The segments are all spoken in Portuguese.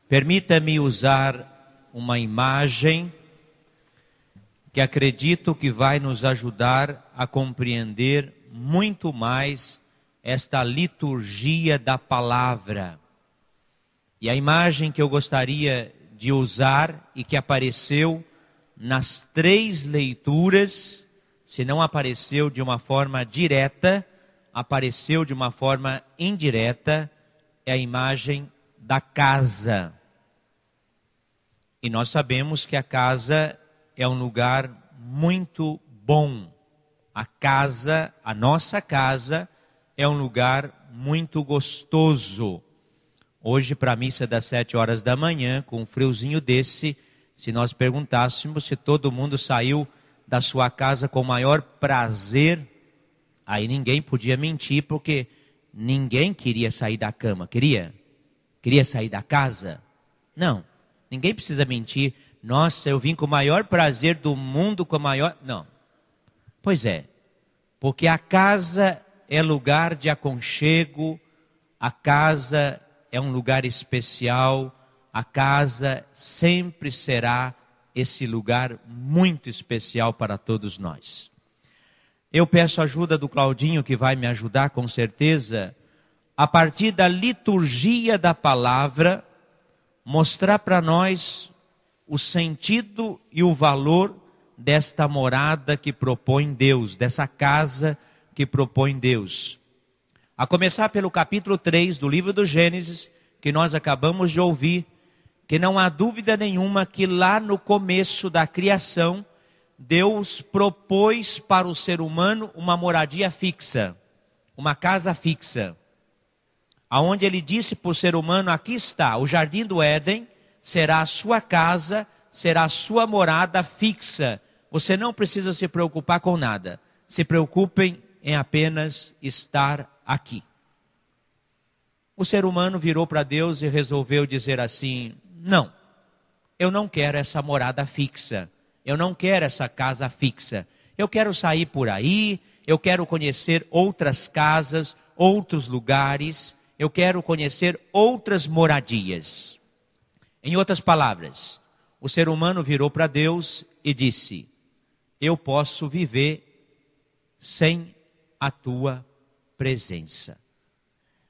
Permita-me usar uma imagem que acredito que vai nos ajudar a compreender muito mais esta liturgia da palavra. E a imagem que eu gostaria de usar e que apareceu nas 3 leituras, se não apareceu de uma forma direta, apareceu de uma forma indireta, é a imagem da casa. E nós sabemos que a casa é um lugar muito bom. A casa, a nossa casa, é um lugar muito gostoso. Hoje, para a missa das 7 horas da manhã, com um friozinho desse, se nós perguntássemos se todo mundo saiu da sua casa com o maior prazer, aí ninguém podia mentir, porque ninguém queria sair da cama. Queria? Queria sair da casa? Não. Ninguém precisa mentir. Nossa, eu vim com o maior prazer do mundo, com o maior... Não. Pois é. Porque a casa é lugar de aconchego, a casa é um lugar especial, a casa sempre será esse lugar muito especial para todos nós. Eu peço a ajuda do Claudinho, que vai me ajudar com certeza, a partir da liturgia da palavra, mostrar para nós o sentido e o valor desta morada que propõe Deus, dessa casa que propõe Deus. A começar pelo capítulo 3 do livro do Gênesis, que nós acabamos de ouvir, que não há dúvida nenhuma que lá no começo da criação, Deus propôs para o ser humano uma moradia fixa, uma casa fixa. Aonde ele disse para o ser humano, aqui está, o jardim do Éden será a sua casa, será a sua morada fixa. Você não precisa se preocupar com nada. Se preocupem em apenas estar aqui. O ser humano virou para Deus e resolveu dizer assim, não, eu não quero essa morada fixa, eu não quero essa casa fixa. Eu quero sair por aí, eu quero conhecer outras casas, outros lugares, eu quero conhecer outras moradias. Em outras palavras, o ser humano virou para Deus e disse, eu posso viver sem a tua presença.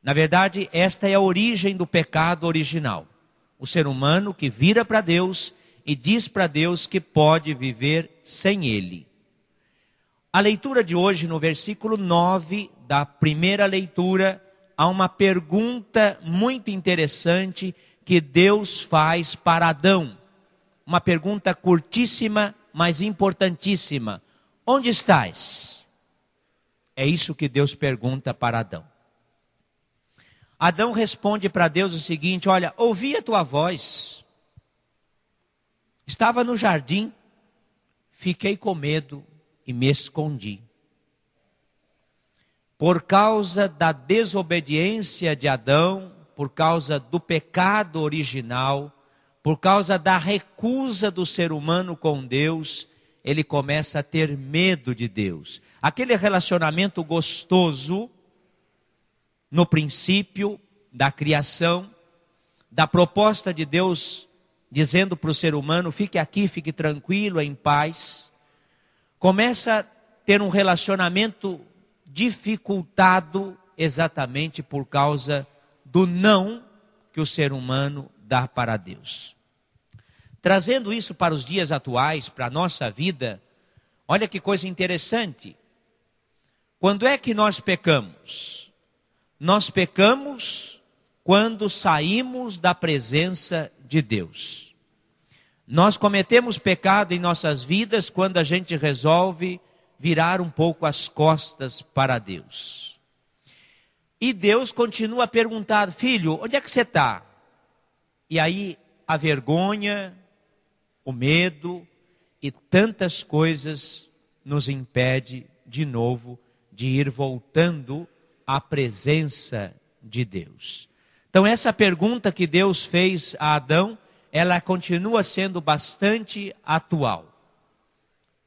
Na verdade, esta é a origem do pecado original. O ser humano que vira para Deus e diz para Deus que pode viver sem Ele. A leitura de hoje, no versículo 9 da primeira leitura, há uma pergunta muito interessante que Deus faz para Adão. Uma pergunta curtíssima, mas importantíssima. Onde estás? É isso que Deus pergunta para Adão. Adão responde para Deus o seguinte, olha, ouvi a tua voz, estava no jardim, fiquei com medo e me escondi. Por causa da desobediência de Adão, por causa do pecado original, por causa da recusa do ser humano com Deus, ele começa a ter medo de Deus. Aquele relacionamento gostoso, no princípio da criação, da proposta de Deus, dizendo para o ser humano, fique aqui, fique tranquilo, em paz, começa a ter um relacionamento dificultado exatamente por causa do não que o ser humano dá para Deus. Trazendo isso para os dias atuais, para a nossa vida, olha que coisa interessante. Quando é que nós pecamos? Nós pecamos quando saímos da presença de Deus. Nós cometemos pecado em nossas vidas quando a gente resolve virar um pouco as costas para Deus. E Deus continua a perguntar, filho, onde é que você está? E aí a vergonha, o medo e tantas coisas nos impede de novo de ir voltando à presença de Deus. Então essa pergunta que Deus fez a Adão, ela continua sendo bastante atual.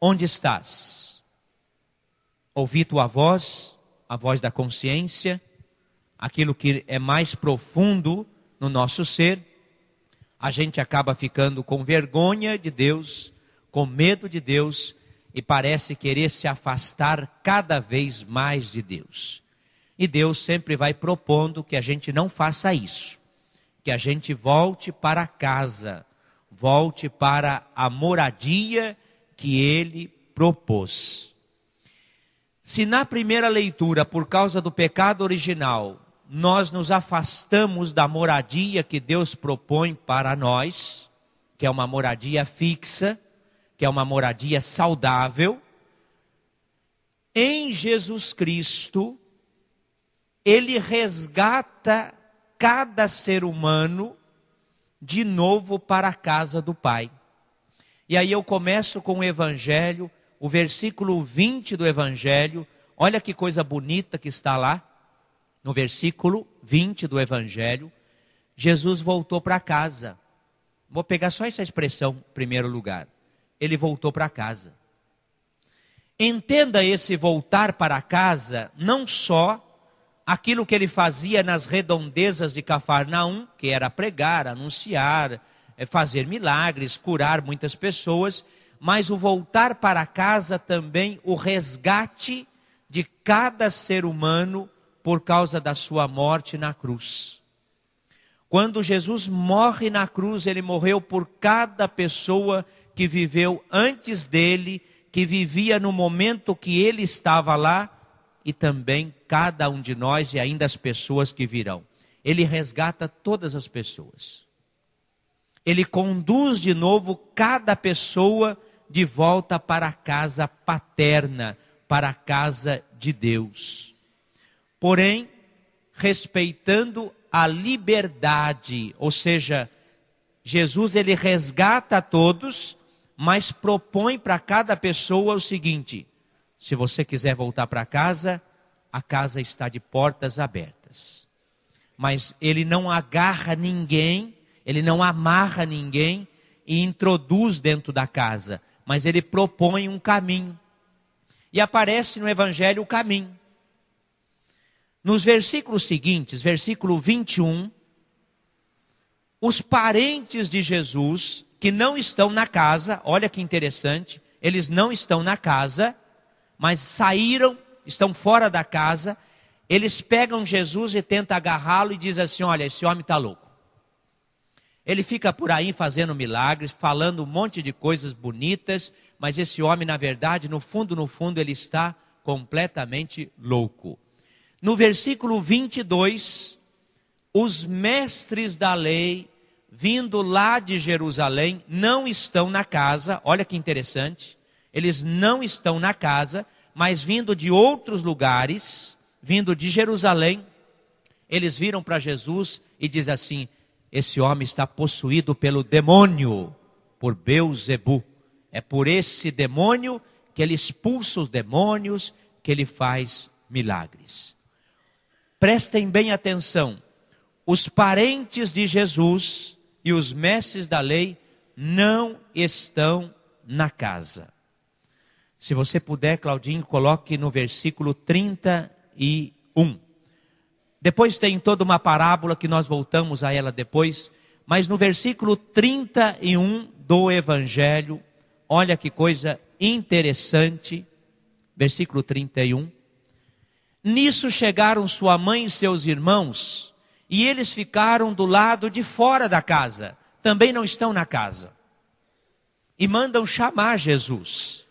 Onde estás? Ouvi tua voz, a voz da consciência, aquilo que é mais profundo no nosso ser. a gente acaba ficando com vergonha de Deus, com medo de Deus, e parece querer se afastar cada vez mais de Deus. E Deus sempre vai propondo que a gente não faça isso, que a gente volte para casa, volte para a moradia que Ele propôs. Se na primeira leitura, por causa do pecado original, nós nos afastamos da moradia que Deus propõe para nós, que é uma moradia fixa, que é uma moradia saudável, em Jesus Cristo, Ele resgata cada ser humano de novo para a casa do Pai. E aí eu começo com o Evangelho, o versículo 20 do Evangelho, olha que coisa bonita que está lá, no versículo 20 do Evangelho. Jesus voltou para casa. Vou pegar só essa expressão em primeiro lugar. Ele voltou para casa. Entenda esse voltar para casa, não só aquilo que ele fazia nas redondezas de Cafarnaum, que era pregar, anunciar, fazer milagres, curar muitas pessoas, mas o voltar para casa também, o resgate de cada ser humano por causa da sua morte na cruz. Quando Jesus morre na cruz, ele morreu por cada pessoa que viveu antes dele, que vivia no momento que ele estava lá, e também cada um de nós e ainda as pessoas que virão. Ele resgata todas as pessoas. Ele conduz de novo cada pessoa de volta para a casa paterna, para a casa de Deus. Porém, respeitando a liberdade, ou seja, Jesus ele resgata a todos, mas propõe para cada pessoa o seguinte: se você quiser voltar para casa, a casa está de portas abertas. Mas ele não agarra ninguém, ele não amarra ninguém e introduz dentro da casa, mas ele propõe um caminho. E aparece no Evangelho o caminho. Nos versículos seguintes, versículo 21, os parentes de Jesus, que não estão na casa, olha que interessante, eles não estão na casa, mas saíram, estão fora da casa, eles pegam Jesus e tentam agarrá-lo e dizem assim: olha, esse homem está louco. Ele fica por aí fazendo milagres, falando um monte de coisas bonitas, mas esse homem, na verdade, no fundo, ele está completamente louco. No versículo 22, os mestres da lei, vindo lá de Jerusalém, não estão na casa, olha que interessante, eles não estão na casa, mas vindo de outros lugares, vindo de Jerusalém, eles viram para Jesus e dizem assim: esse homem está possuído pelo demônio, por Beelzebu. É por esse demônio que ele expulsa os demônios, que ele faz milagres. Prestem bem atenção, os parentes de Jesus e os mestres da lei não estão na casa. Se você puder, Claudinho, coloque no versículo 31. Depois tem toda uma parábola que nós voltamos a ela depois, mas no versículo 31 do Evangelho, olha que coisa interessante, versículo 31. Nisso chegaram sua mãe e seus irmãos, e eles ficaram do lado de fora da casa, também não estão na casa, e mandam chamar Jesus.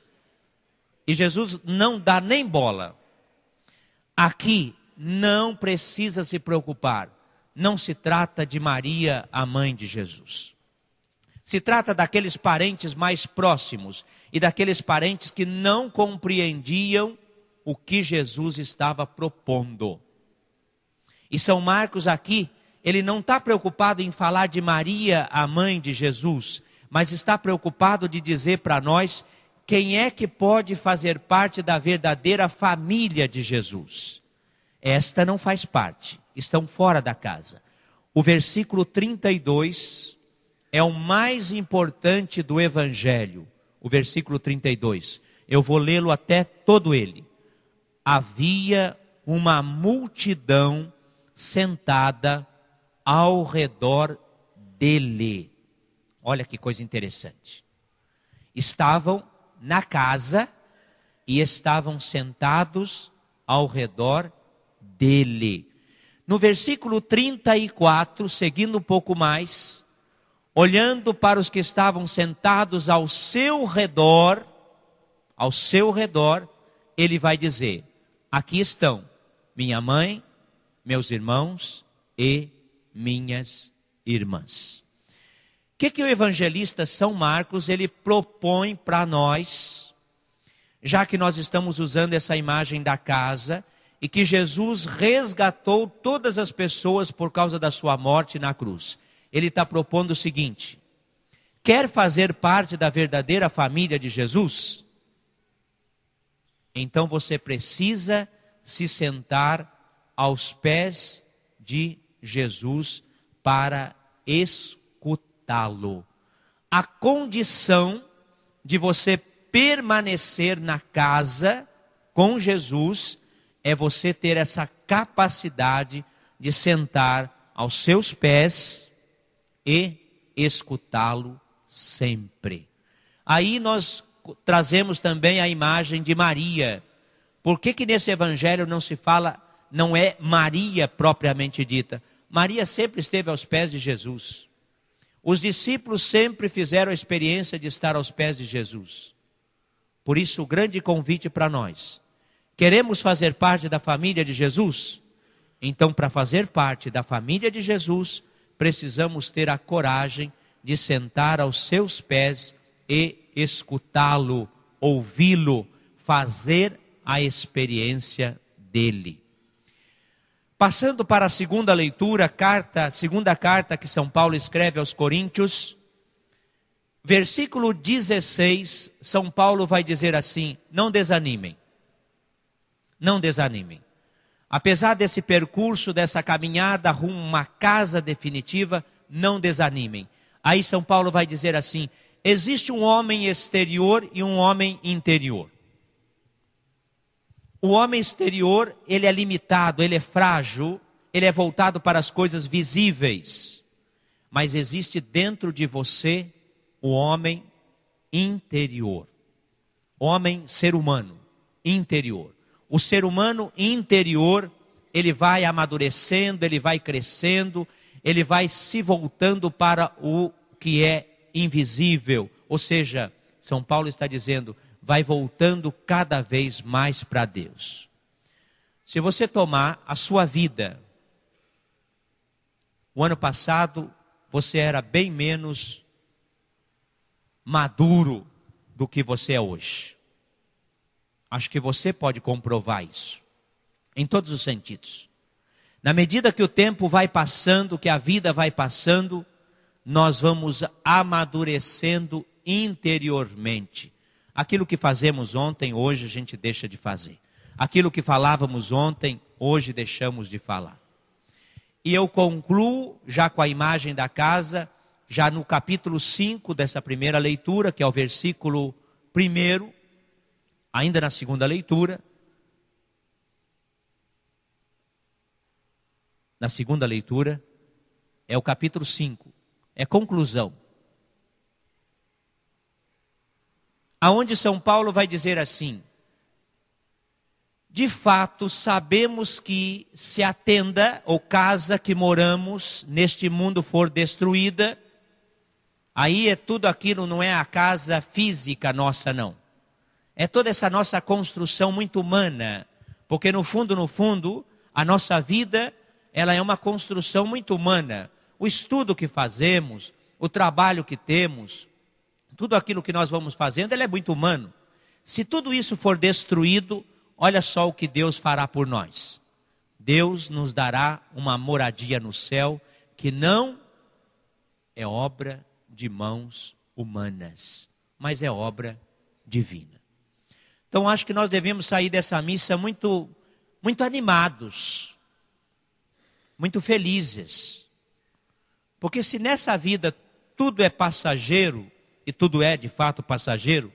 E Jesus não dá nem bola. Aqui não precisa se preocupar. Não se trata de Maria, a mãe de Jesus. Se trata daqueles parentes mais próximos e daqueles parentes que não compreendiam o que Jesus estava propondo. E São Marcos aqui, ele não está preocupado em falar de Maria, a mãe de Jesus, mas está preocupado de dizer para nós quem é que pode fazer parte da verdadeira família de Jesus. Esta não faz parte, estão fora da casa. O versículo 32 é o mais importante do Evangelho. O versículo 32, eu vou lê-lo até todo ele. Havia uma multidão sentada ao redor dele. Olha que coisa interessante. Estavam na casa e estavam sentados ao redor dele. No versículo 34, seguindo um pouco mais, olhando para os que estavam sentados ao seu redor, ele vai dizer: aqui estão minha mãe, meus irmãos e minhas irmãs. O que o evangelista São Marcos ele propõe para nós, já que nós estamos usando essa imagem da casa, e que Jesus resgatou todas as pessoas por causa da sua morte na cruz. Ele está propondo o seguinte: quer fazer parte da verdadeira família de Jesus? Então você precisa se sentar aos pés de Jesus para escutá-lo. A condição de você permanecer na casa com Jesus é você ter essa capacidade de sentar aos seus pés e escutá-lo sempre. Aí nós trazemos também a imagem de Maria. Por que nesse evangelho não se fala, não é Maria propriamente dita? Maria sempre esteve aos pés de Jesus. Os discípulos sempre fizeram a experiência de estar aos pés de Jesus. Por isso o grande convite para nós: queremos fazer parte da família de Jesus? Então, para fazer parte da família de Jesus, precisamos ter a coragem de sentar aos seus pés e escutá-lo, ouvi-lo, fazer a experiência dele. Passando para a segunda leitura, segunda carta que São Paulo escreve aos Coríntios, versículo 16, São Paulo vai dizer assim: não desanimem. Não desanimem. Apesar desse percurso, dessa caminhada rumo a uma casa definitiva, não desanimem. Aí São Paulo vai dizer assim: existe um homem exterior e um homem interior. O homem exterior, ele é limitado, ele é frágil, ele é voltado para as coisas visíveis. Mas existe dentro de você o homem interior. Homem, ser humano, interior. O ser humano interior, ele vai amadurecendo, ele vai crescendo, ele vai se voltando para o que é invisível. Ou seja, São Paulo está dizendo, vai voltando cada vez mais para Deus. Se você tomar a sua vida, o ano passado você era bem menos maduro do que você é hoje. Acho que você pode comprovar isso, em todos os sentidos. Na medida que o tempo vai passando, que a vida vai passando, nós vamos amadurecendo interiormente. Aquilo que fazemos ontem, hoje a gente deixa de fazer. Aquilo que falávamos ontem, hoje deixamos de falar. E eu concluo já com a imagem da casa, já no capítulo 5 dessa primeira leitura, que é o versículo 1, ainda na segunda leitura. Na segunda leitura, é o capítulo 5, é conclusão. Aonde São Paulo vai dizer assim: de fato sabemos que se a tenda ou casa que moramos neste mundo for destruída, aí é tudo aquilo, não é a casa física nossa não. É toda essa nossa construção muito humana, porque no fundo, a nossa vida, ela é uma construção muito humana. O estudo que fazemos, o trabalho que temos, tudo aquilo que nós vamos fazendo, ele é muito humano. Se tudo isso for destruído, olha só o que Deus fará por nós. Deus nos dará uma moradia no céu que não é obra de mãos humanas, mas é obra divina. Então acho que nós devemos sair dessa missa muito animados, muito felizes. Porque se nessa vida tudo é passageiro, e tudo é de fato passageiro,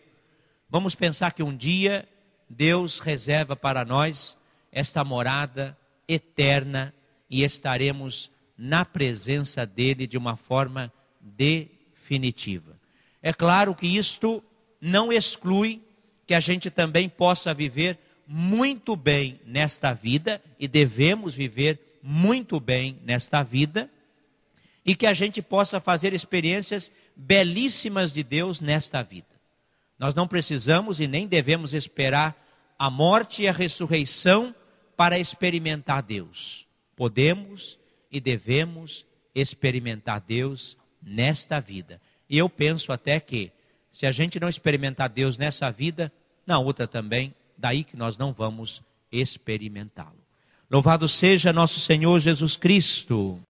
vamos pensar que um dia Deus reserva para nós esta morada eterna e estaremos na presença dele de uma forma definitiva. definitiva. É claro que isto não exclui que a gente também possa viver muito bem nesta vida, e devemos viver muito bem nesta vida, e que a gente possa fazer experiências belíssimas de Deus nesta vida. Nós não precisamos e nem devemos esperar a morte e a ressurreição para experimentar Deus. Podemos e devemos experimentar Deus nesta vida. E eu penso até que, se a gente não experimentar Deus nessa vida, na outra também, daí que nós não vamos experimentá-lo. Louvado seja nosso Senhor Jesus Cristo.